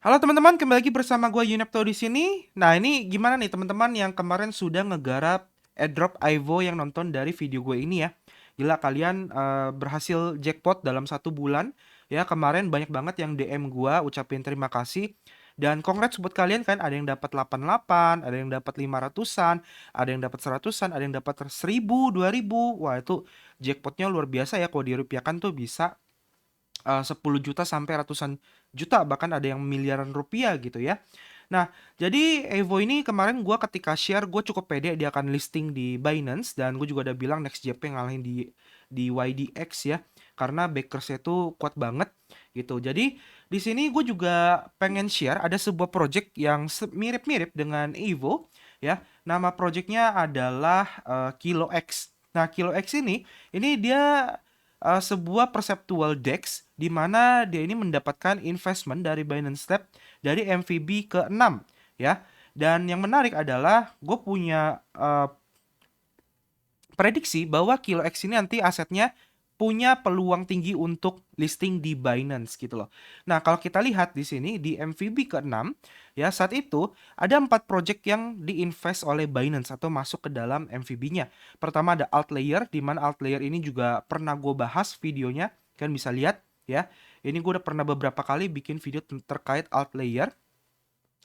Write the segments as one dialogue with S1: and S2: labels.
S1: Halo teman-teman, kembali lagi bersama gue Yunepto di sini. Nah, ini gimana nih teman-teman yang kemarin sudah ngegarap airdrop Ivo yang nonton dari video gue ini ya. Gila kalian berhasil jackpot dalam 1 bulan. Ya, kemarin banyak banget yang DM gue ucapin terima kasih. Dan congrats buat kalian kan, ada yang dapat 88, ada yang dapat 500-an, ada yang dapat 100-an, ada yang dapat 1000, 2000. Wah, itu jackpotnya luar biasa ya, kalau dirupiahkan tuh bisa 10 juta sampai ratusan juta, bahkan ada yang miliaran rupiah gitu ya. Nah, jadi Evo ini kemarin gue ketika share, gue cukup pede dia akan listing di Binance, dan gue juga udah bilang NextJP ngalahin di YDX ya, karena backersnya itu kuat banget gitu. Jadi di sini gue juga pengen share ada sebuah project yang mirip-mirip dengan Evo ya. Nama projectnya adalah Kilo X. Nah, Kilo X ini dia sebuah perceptual DEX di mana dia ini mendapatkan investment dari Binance Lab dari MVB ke-6 ya. Dan yang menarik adalah gue punya prediksi bahwa Kilo X ini nanti asetnya punya peluang tinggi untuk listing di Binance gitu loh. Nah, kalau kita lihat di sini di MVB ke-6 ya, saat itu ada 4 project yang diinvest oleh Binance atau masuk ke dalam MVB-nya. Pertama ada Altlayer, di mana Altlayer ini juga pernah gue bahas videonya, kan bisa lihat ya. Ini gue udah pernah beberapa kali bikin video terkait Altlayer.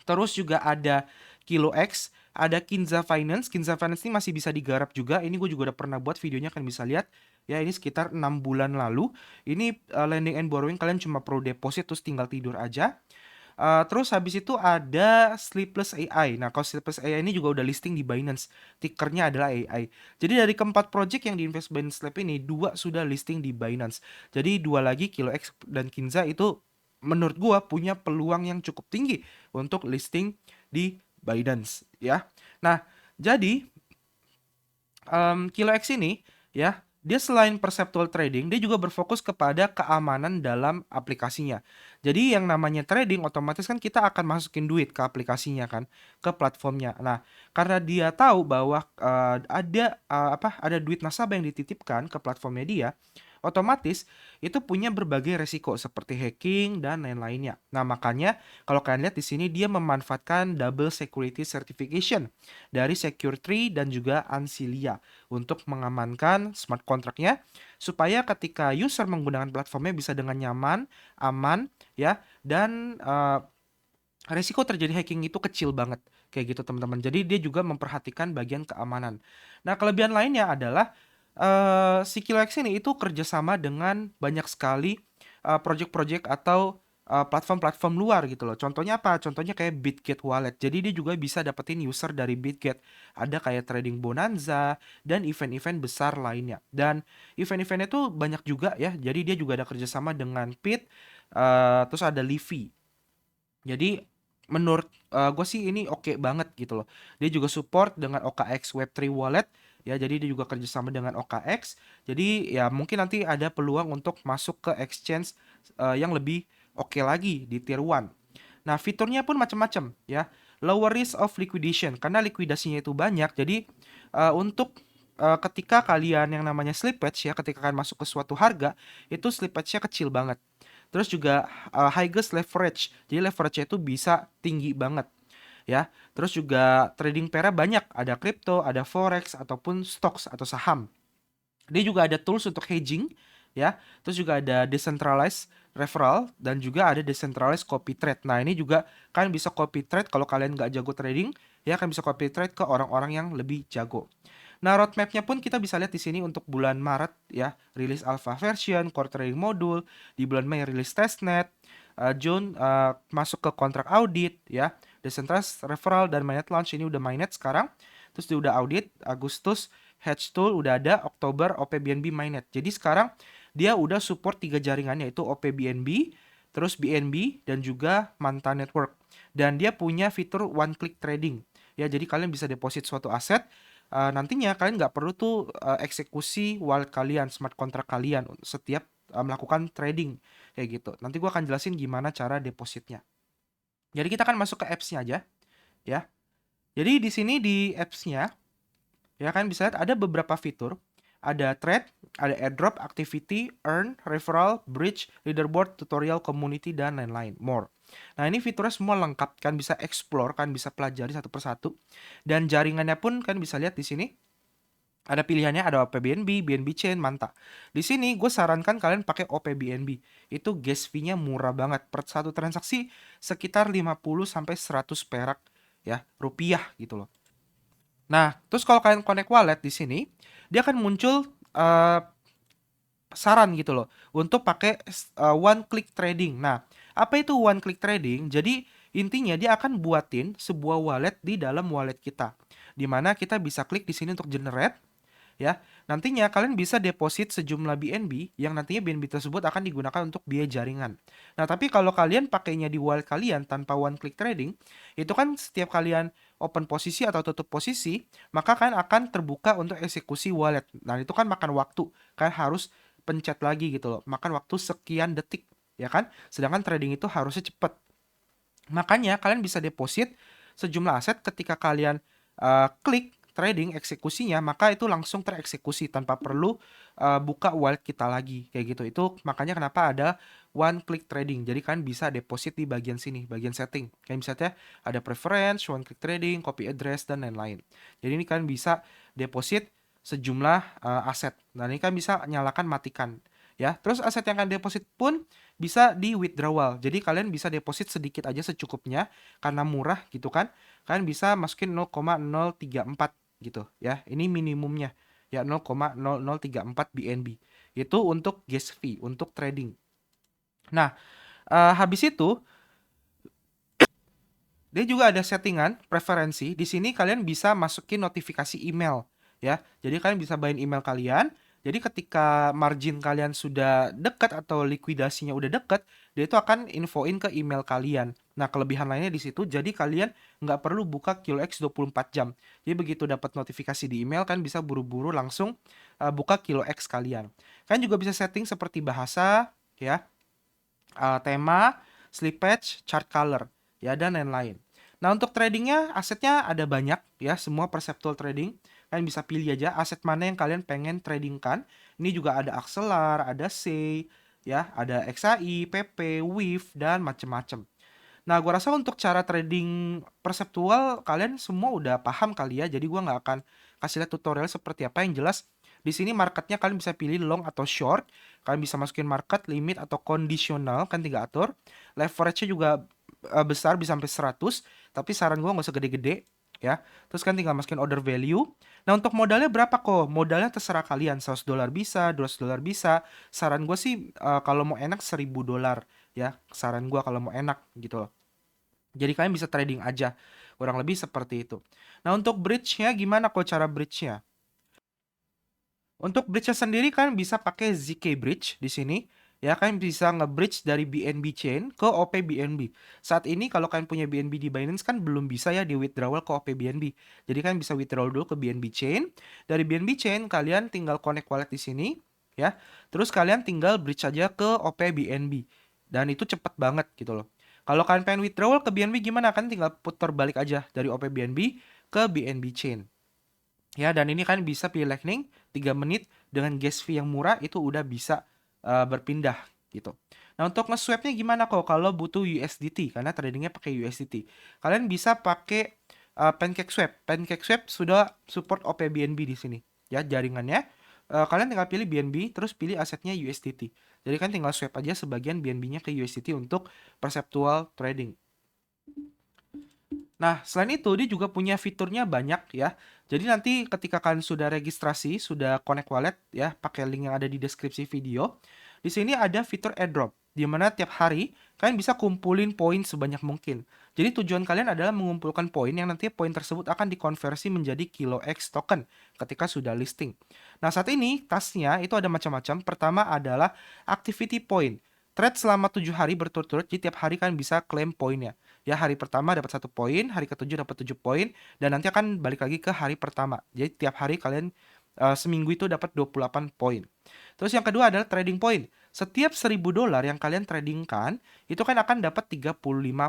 S1: Terus juga ada Kilo X, ada Kinza Finance. Kinza Finance ini masih bisa digarap juga. Ini gue juga udah pernah buat videonya, kan bisa lihat. Ya, ini sekitar 6 bulan lalu. Ini lending and borrowing, kalian cuma perlu deposit terus tinggal tidur aja. Terus habis itu ada Sleepless AI. Nah, kalau Sleepless AI ini juga udah listing di Binance. Tickernya adalah AI. Jadi dari keempat project yang diinvest Binance Lab ini, dua sudah listing di Binance. Jadi dua lagi, Kilo X dan Kinza, itu menurut gua punya peluang yang cukup tinggi untuk listing di Binance ya. Nah, jadi Kilo X ini ya, dia selain perceptual trading, dia juga berfokus kepada keamanan dalam aplikasinya. Jadi yang namanya trading, otomatis kan kita akan masukin duit ke aplikasinya kan, ke platformnya. Nah, karena dia tahu bahwa ada duit nasabah yang dititipkan ke platformnya dia, otomatis itu punya berbagai resiko seperti hacking dan lain-lainnya. Nah, makanya kalau kalian lihat di sini dia memanfaatkan double security certification dari Secure3 dan juga Ansilia untuk mengamankan smart contract-nya supaya ketika user menggunakan platformnya bisa dengan nyaman, aman ya, dan resiko terjadi hacking itu kecil banget kayak gitu teman-teman. Jadi dia juga memperhatikan bagian keamanan. Nah, kelebihan lainnya adalah si KiloX ini itu kerjasama dengan banyak sekali project-project atau platform-platform luar gitu loh. Contohnya apa? Contohnya kayak Bitget Wallet. Jadi dia juga bisa dapetin user dari Bitget. Ada kayak Trading Bonanza dan event-event besar lainnya. Dan event-eventnya tuh banyak juga ya. Jadi dia juga ada kerjasama dengan Pit, terus ada Livy. Jadi menurut gue sih ini oke banget gitu loh. Dia juga support dengan OKX Web3 Wallet ya. Jadi dia juga kerjasama dengan OKX. Jadi ya mungkin nanti ada peluang untuk masuk ke exchange yang lebih oke lagi di tier 1. Nah, fiturnya pun macam-macam ya. Lower risk of liquidation karena likuidasinya itu banyak. Jadi untuk ketika kalian yang namanya slippage ya, ketika kalian masuk ke suatu harga, itu slippage-nya kecil banget. Terus juga highest leverage. Jadi leverage-nya itu bisa tinggi banget ya. Terus juga trading pair banyak, ada crypto, ada forex ataupun stocks atau saham. Dia juga ada tools untuk hedging ya. Terus juga ada decentralized referral dan juga ada decentralized copy trade. Nah, ini juga kan bisa copy trade kalau kalian nggak jago trading ya, kan bisa copy trade ke orang-orang yang lebih jago. Nah, roadmapnya pun kita bisa lihat di sini untuk bulan Maret ya, rilis alpha version, core trading module, di bulan Mei rilis testnet, June masuk ke kontrak audit ya, decentralized referral dan mainnet launch ini udah mainnet sekarang. Terus dia udah audit, Agustus Hedge Tool udah ada, Oktober OPBNB mainnet. Jadi sekarang dia udah support 3 jaringan, yaitu OPBNB, terus BNB dan juga Manta Network. Dan dia punya fitur one click trading. Ya, jadi kalian bisa deposit suatu aset, nantinya kalian nggak perlu tuh eksekusi wallet kalian, smart contract kalian setiap melakukan trading kayak gitu. Nanti gua akan jelasin gimana cara depositnya. Jadi kita akan masuk ke apps-nya aja ya. Jadi di sini di apps-nya ya kan bisa lihat ada beberapa fitur. ada thread, ada airdrop, activity, earn, referral, bridge, leaderboard, tutorial, community, dan lain-lain. More. Nah, ini fiturnya semua lengkap, kan bisa explore, kan bisa pelajari satu persatu. Dan jaringannya pun kan bisa lihat di sini. Ada pilihannya, ada OPBNB, BNB Chain, Manta. Di sini gue sarankan kalian pakai OPBNB. Itu gas fee-nya murah banget. Per satu transaksi sekitar 50 sampai 100 perak ya, rupiah gitu loh. Nah, terus kalau kalian connect wallet di sini, dia akan muncul saran gitu loh untuk pakai one click trading. Nah, apa itu one click trading? Jadi intinya dia akan buatin sebuah wallet di dalam wallet kita. Dimana kita bisa klik di sini untuk generate ya. Nantinya kalian bisa deposit sejumlah BNB yang nantinya BNB tersebut akan digunakan untuk biaya jaringan. Nah, tapi kalau kalian pakainya di wallet kalian tanpa one click trading, itu kan setiap kalian open posisi atau tutup posisi, maka kalian akan terbuka untuk eksekusi wallet. Nah, itu kan makan waktu. Kalian harus pencet lagi gitu loh. Makan waktu sekian detik, ya kan? Sedangkan trading itu harusnya cepat. Makanya kalian bisa deposit sejumlah aset ketika kalian klik trading eksekusinya, maka itu langsung tereksekusi tanpa perlu buka wallet kita lagi kayak gitu. Itu makanya kenapa ada one click trading. Jadi kalian bisa deposit di bagian sini, bagian setting. Kalian bisa lihat ada preference, one click trading, copy address, dan lain-lain. Jadi ini kalian bisa deposit sejumlah aset. Nah, ini kan bisa nyalakan matikan ya. Terus aset yang kalian deposit pun bisa di withdrawal. Jadi kalian bisa deposit sedikit aja secukupnya karena murah gitu kan. Kalian bisa masukin 0,034 gitu ya. Ini minimumnya ya 0,0034 BNB. Itu untuk gas fee, untuk trading. Nah, habis itu dia juga ada settingan preferensi. Di sini kalian bisa masukin notifikasi email ya. Jadi kalian bisa bayin email kalian. Jadi ketika margin kalian sudah dekat atau likuidasinya udah dekat, dia itu akan infoin ke email kalian. Nah, kelebihan lainnya di situ, jadi kalian nggak perlu buka QLX 24 jam. Jadi begitu dapat notifikasi di email, kan bisa buru-buru langsung buka QLX kalian. Kalian juga bisa setting seperti bahasa, ya, tema, slippage, chart color, ya, dan lain-lain. Nah, untuk tradingnya, asetnya ada banyak, ya, semua perceptual trading. Kalian bisa pilih aja aset mana yang kalian pengen tradingkan. Ini juga ada Axelar, ada SEI, ya, ada XAI, PP, WIF, dan macem-macem. Nah, gua rasa untuk cara trading perseptual kalian semua udah paham kali ya. Jadi gua nggak akan kasih lihat tutorial seperti apa. Yang jelas di sini marketnya kalian bisa pilih long atau short. Kalian bisa masukin market, limit, atau kondisional, kan tinggal atur. Leverage-nya juga besar, bisa sampai 100. Tapi saran gua nggak usah gede-gede ya. Terus kan tinggal masukin order value. Nah, untuk modalnya berapa kok? Modalnya terserah kalian. $100 bisa, $200 bisa. Saran gue sih kalau mau enak $1000 ya. Saran gue kalau mau enak gitu loh. Jadi kalian bisa trading aja. Kurang lebih seperti itu. Nah, untuk bridge-nya gimana kok cara bridge-nya? Untuk bridge-nya sendiri kalian bisa pakai ZK Bridge di sini. Ya, kalian bisa nge-bridge dari BNB Chain ke OP BNB. Saat ini kalau kalian punya BNB di Binance kan belum bisa ya di withdrawal ke OP BNB. Jadi kalian bisa withdrawal dulu ke BNB Chain. Dari BNB Chain kalian tinggal connect wallet di sini ya. Terus kalian tinggal bridge aja ke OP BNB. Dan itu cepet banget gitu loh. Kalau kalian pengen withdrawal ke BNB gimana? Kan tinggal putar balik aja dari OP BNB ke BNB Chain. Ya, dan ini kan bisa pilih Lightning 3 menit dengan gas fee yang murah itu udah bisa berpindah gitu. Nah, untuk nge-swap-nya gimana kok kalau butuh USDT karena tradingnya pakai USDT. Kalian bisa pakai PancakeSwap. PancakeSwap sudah support OPBNB di sini. Ya, jaringannya kalian tinggal pilih BNB terus pilih asetnya USDT. Jadi kan tinggal swap aja sebagian BNB-nya ke USDT untuk perceptual trading. Nah, selain itu dia juga punya fiturnya banyak ya. Jadi nanti ketika kalian sudah registrasi, sudah connect wallet ya, pakai link yang ada di deskripsi video. Di sini ada fitur airdrop, di mana tiap hari kalian bisa kumpulin poin sebanyak mungkin. Jadi tujuan kalian adalah mengumpulkan poin yang nanti poin tersebut akan dikonversi menjadi kilo X token ketika sudah listing. Nah, saat ini tasnya itu ada macam-macam. Pertama adalah activity point. Trade selama 7 hari berturut-turut, jadi tiap hari kalian bisa klaim poinnya. Ya, hari pertama dapat 1 poin, hari ke-7 dapat 7 poin, dan nanti akan balik lagi ke hari pertama. Jadi tiap hari kalian seminggu itu dapat 28 poin. Terus yang kedua adalah trading point. Setiap $1000 yang kalian tradingkan, itu kan akan dapat 35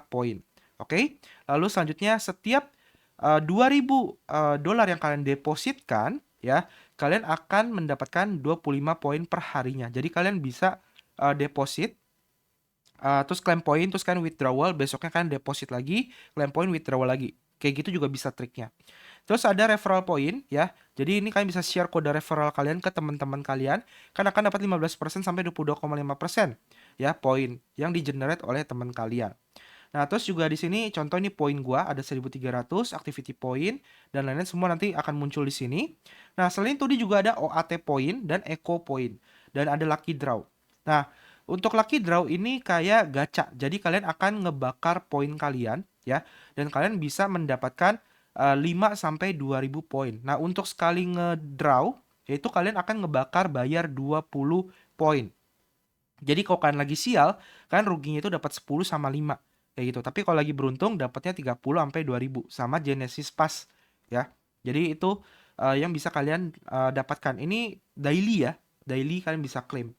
S1: poin. Oke? Lalu selanjutnya setiap $2000 yang kalian depositkan, ya, kalian akan mendapatkan 25 poin per harinya. Jadi kalian bisa deposit, terus claim point, terus kan withdrawal, besoknya kan deposit lagi, claim point, withdrawal lagi. Kayak gitu juga bisa triknya. Terus ada referral point ya. Jadi ini kalian bisa share kode referral kalian ke teman-teman kalian, kan akan dapat 15% sampai 22,5% ya poin yang di-generate oleh teman kalian. Nah, terus juga di sini contoh ini poin gua ada 1.300 activity point dan lain-lain semua nanti akan muncul di sini. Nah, selain itu dia juga ada OAT point dan eco point dan ada lucky draw. Nah, untuk lucky draw ini kayak gacha. Jadi kalian akan ngebakar poin kalian ya dan kalian bisa mendapatkan 5 sampai 2000 poin. Nah, untuk sekali ngedraw yaitu kalian akan ngebakar bayar 20 poin. Jadi kalau kalian lagi sial, kan ruginya itu dapat 10 sama 5 kayak gitu. Tapi kalau lagi beruntung dapatnya 30 sampai 2000 sama Genesis Pass ya. Jadi itu yang bisa kalian dapatkan. Ini daily ya. Daily kalian bisa claim.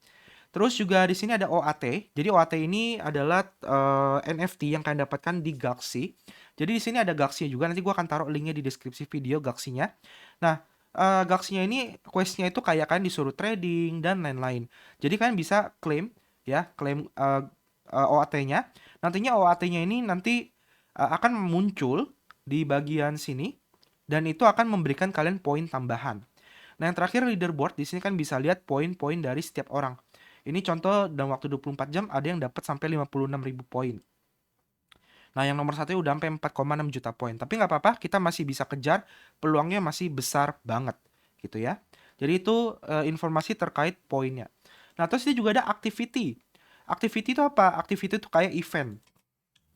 S1: Terus juga di sini ada OAT. Jadi OAT ini adalah NFT yang kalian dapatkan di Galaxy. Jadi di sini ada Galaxy juga. Nanti gua akan taruh linknya di deskripsi video Galaxy-nya. Nah, Galaxy-nya ini quest-nya itu kayak kalian disuruh trading dan lain-lain. Jadi kalian bisa claim ya, claim OAT-nya. Nantinya OAT-nya ini nanti akan muncul di bagian sini dan itu akan memberikan kalian poin tambahan. Nah, yang terakhir leaderboard di sini kan bisa lihat poin-poin dari setiap orang. Ini contoh dalam waktu 24 jam ada yang dapat sampai 56.000 poin. Nah, yang nomor satu udah sampai 4,6 juta poin. Tapi nggak apa-apa, kita masih bisa kejar, peluangnya masih besar banget, gitu ya. Jadi itu informasi terkait poinnya. Nah, terus ini juga ada activity. Activity itu apa? Activity itu kayak event.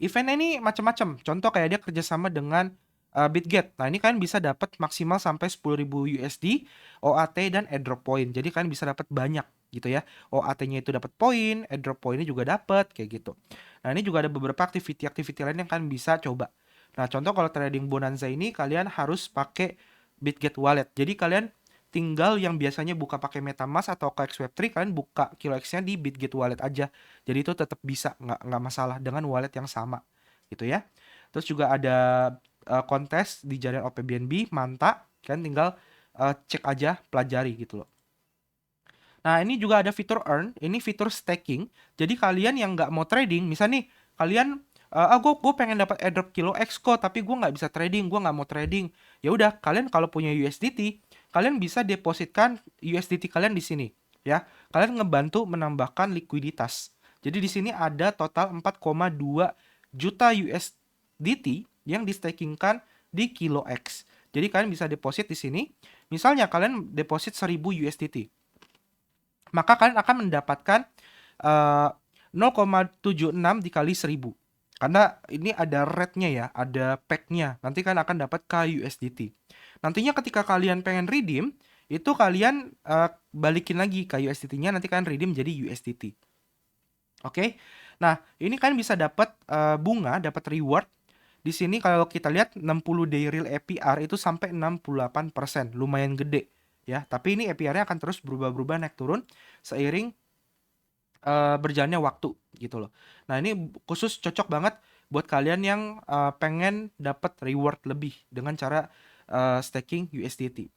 S1: Eventnya ini macam-macam. Contoh kayak dia kerjasama dengan Bitget. Nah, ini kalian bisa dapat maksimal sampai 10.000 USD, OAT, dan airdrop point. Jadi kalian bisa dapat banyak gitu ya. OAT-nya itu dapat poin, airdrop point-nya juga dapat kayak gitu. Nah, ini juga ada beberapa activity-activity lain yang kalian bisa coba. Nah, contoh kalau trading Bonanza ini kalian harus pakai Bitget Wallet. Jadi kalian tinggal yang biasanya buka pakai MetaMask atau KX Web3, kalian buka KiloX-nya di Bitget Wallet aja. Jadi itu tetap bisa, nggak masalah dengan wallet yang sama gitu ya. Terus juga ada kontes di jaringan OPBNB, Manta, kalian tinggal cek aja, pelajari gitu loh. Nah, ini juga ada fitur earn, ini fitur staking. Jadi kalian yang nggak mau trading, misalnya nih, kalian gue pengen dapat airdrop kilo X kok, tapi gue nggak bisa trading, gue nggak mau trading. Ya udah, kalian kalau punya USDT, kalian bisa depositkan USDT kalian di sini, ya. Kalian ngebantu menambahkan likuiditas. Jadi di sini ada total 4,2 juta USDT yang di-stakingkan di kilo X. Jadi kalian bisa deposit di sini. Misalnya kalian deposit 1000 USDT. Maka kalian akan mendapatkan 0,76 dikali 1000. Karena ini ada rate-nya ya, ada pack-nya. Nanti kalian akan dapat KUSDT. Nantinya ketika kalian pengen redeem, itu kalian balikin lagi KUSDT-nya, nanti kalian redeem jadi USDT. Oke. Nah, ini kalian bisa dapat bunga, dapat reward. Di sini kalau kita lihat 60 day real APR itu sampai 68%, lumayan gede ya. Tapi ini APR-nya akan terus berubah-berubah naik turun seiring berjalannya waktu gitu loh. Nah, ini khusus cocok banget buat kalian yang pengen dapat reward lebih dengan cara staking USDT.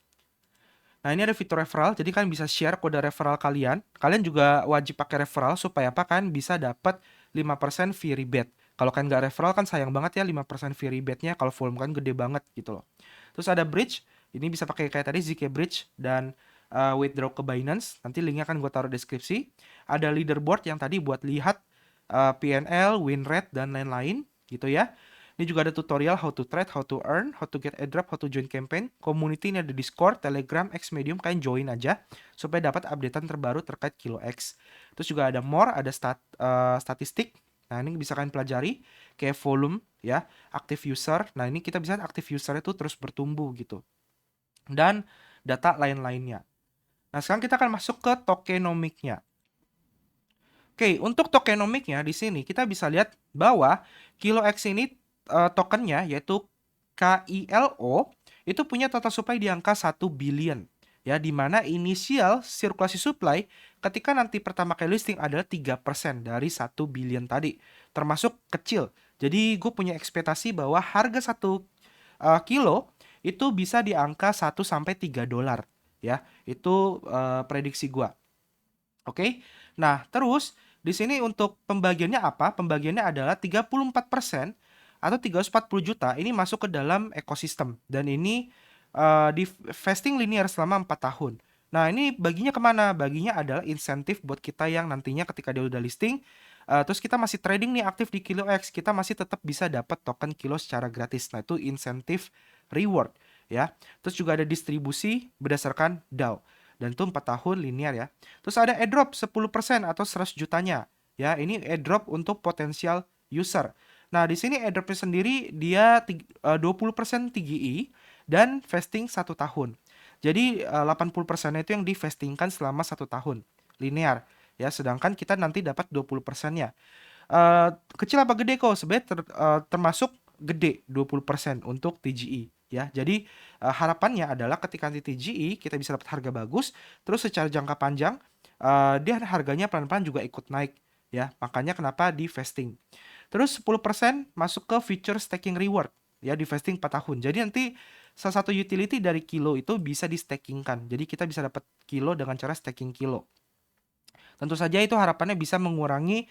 S1: Nah, ini ada fitur referral, jadi kalian bisa share kode referral kalian. Kalian juga wajib pakai referral supaya apa? Kalian bisa dapat 5% fee rebate. Kalau kalian nggak referral kan sayang banget ya 5% fee rebate-nya kalau volume kan gede banget gitu loh. Terus ada bridge, ini bisa pakai kayak tadi ZK Bridge dan withdraw ke Binance. Nanti linknya akan gue taruh deskripsi. Ada leaderboard yang tadi buat lihat PNL, win rate, dan lain-lain gitu ya. Ini juga ada tutorial how to trade, how to earn, how to get airdrop, how to join campaign. Community ini ada Discord, Telegram, X Medium, kalian join aja supaya dapat updatean terbaru terkait Kilo X. Terus juga ada more, ada statistik. Nah, ini bisa kalian pelajari kayak volume ya, active user. Nah, ini kita bisa active user itu terus bertumbuh gitu. Dan data lain-lainnya. Nah, sekarang kita akan masuk ke tokenomics-nya. Oke, untuk tokenomics-nya di sini kita bisa lihat bahwa Kilo X ini tokennya yaitu KILO itu punya total supply di angka 1 billion ya, di mana inisial sirkulasi supply ketika nanti pertama kali listing adalah 3% dari 1 billion tadi, termasuk kecil. Jadi gue punya ekspektasi bahwa harga 1 kilo itu bisa di angka 1 sampai 3 dolar ya. Itu prediksi gua. Oke. Nah, terus di sini untuk pembagiannya apa? Pembagiannya adalah 34% atau 340 juta ini masuk ke dalam ekosistem dan ini di vesting linear selama 4 tahun. Nah, ini baginya kemana? Baginya adalah insentif buat kita yang nantinya ketika dia udah listing, terus kita masih trading nih aktif di KiloX, kita masih tetap bisa dapat token Kilo secara gratis. Nah, itu insentif reward ya. Terus juga ada distribusi berdasarkan DAO. Dan itu 4 tahun linear ya. Terus ada airdrop 10% atau 100 jutanya. Ya, ini airdrop untuk potensial user. Nah, di sini airdropnya sendiri dia 20% TGI dan vesting 1 tahun. Jadi 80% itu yang divestingkan selama 1 tahun linear ya, sedangkan kita nanti dapat 20%-nya. Kecil apa gede kok? Sebenarnya termasuk gede 20% untuk TGI ya. Jadi harapannya adalah ketika nanti TGI kita bisa dapat harga bagus, terus secara jangka panjang dia harganya pelan-pelan juga ikut naik ya. Makanya kenapa di vesting. Terus 10% masuk ke future staking reward ya, di vesting 4 tahun. Jadi nanti salah satu utility dari Kilo itu bisa di stakingkan. Jadi kita bisa dapat Kilo dengan cara staking Kilo. Tentu saja itu harapannya bisa mengurangi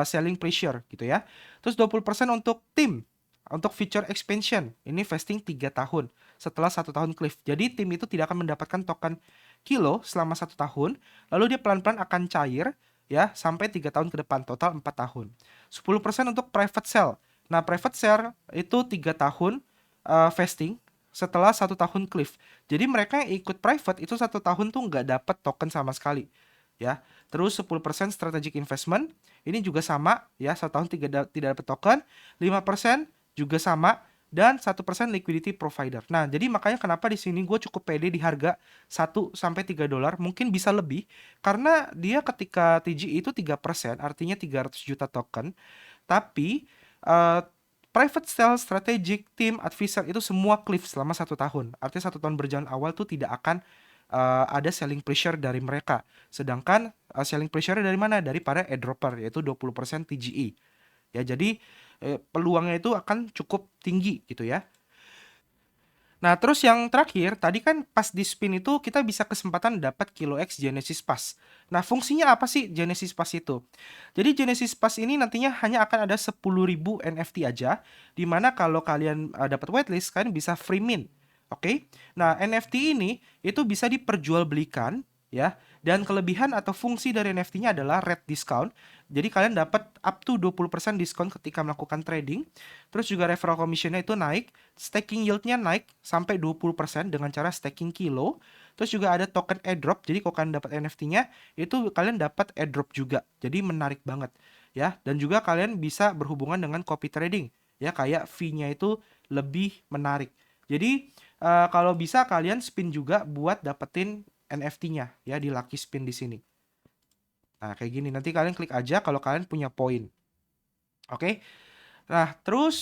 S1: selling pressure gitu ya. Terus 20% untuk tim, untuk feature expansion. Ini vesting 3 tahun setelah 1 tahun cliff. Jadi tim itu tidak akan mendapatkan token Kilo selama 1 tahun, lalu dia pelan-pelan akan cair ya sampai 3 tahun ke depan, total 4 tahun. 10% untuk private sale. Nah, private sale itu 3 tahun vesting setelah 1 tahun cliff. Jadi mereka yang ikut private itu 1 tahun tuh nggak dapat token sama sekali ya. Terus 10% strategic investment, ini juga sama ya, 1 tahun tidak dapat token, 5% juga sama, dan 1% liquidity provider. Nah, jadi makanya kenapa di sini gue cukup pede di harga 1-3 dolar, mungkin bisa lebih, karena dia ketika TGI itu 3%, artinya 300 juta token, tapi private sale, strategic, team, advisor itu semua cliff selama 1 tahun. Artinya 1 tahun berjalan awal tuh tidak akan ada selling pressure dari mereka. Sedangkan selling pressure dari mana? Dari para airdropper, yaitu 20% TGE. Ya, jadi peluangnya itu akan cukup tinggi gitu ya. Nah, terus yang terakhir, tadi kan pas di spin itu kita bisa kesempatan dapat KiloX Genesis Pass. Nah, fungsinya apa sih Genesis Pass itu? Jadi Genesis Pass ini nantinya hanya akan ada 10.000 NFT aja, dimana kalau kalian dapat whitelist, kalian bisa free mint. Oke? Nah, NFT ini itu bisa diperjualbelikan ya, dan kelebihan atau fungsi dari NFT-nya adalah red discount. Jadi kalian dapat up to 20% diskon ketika melakukan trading. Terus juga referral commission-nya itu naik, staking yield-nya naik sampai 20% dengan cara staking Kilo. Terus juga ada token airdrop. Jadi kalau kalian dapat NFT-nya, itu kalian dapat airdrop juga. Jadi menarik banget ya. Dan juga kalian bisa berhubungan dengan copy trading ya, kayak fee-nya itu lebih menarik. Jadi kalau bisa kalian spin juga buat dapetin NFT-nya ya di Lucky Spin di sini. Nah, kayak gini. Nanti kalian klik aja kalau kalian punya poin. Oke. Nah, terus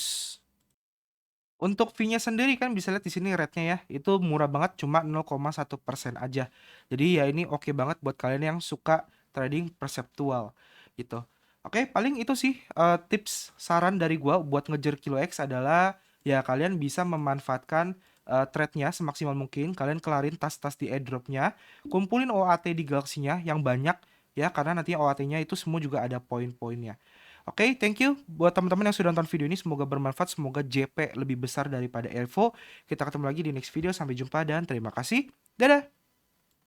S1: untuk fee-nya sendiri kan bisa lihat di sini rate-nya ya. Itu murah banget, cuma 0,1% aja. Jadi ya ini oke banget buat kalian yang suka trading perseptual gitu. Oke, paling itu sih tips saran dari gua buat ngejar KiloX adalah ya kalian bisa memanfaatkan trade-nya semaksimal mungkin. Kalian kelarin tas-tas di airdrop-nya, kumpulin OAT di Galaxy-nya yang banyak ya, karena nanti OAT-nya itu semua juga ada poin-poinnya. Oke, thank you buat teman-teman yang sudah nonton video ini. Semoga bermanfaat, semoga JP lebih besar daripada Evo. Kita ketemu lagi di next video. Sampai jumpa dan terima kasih. Dadah!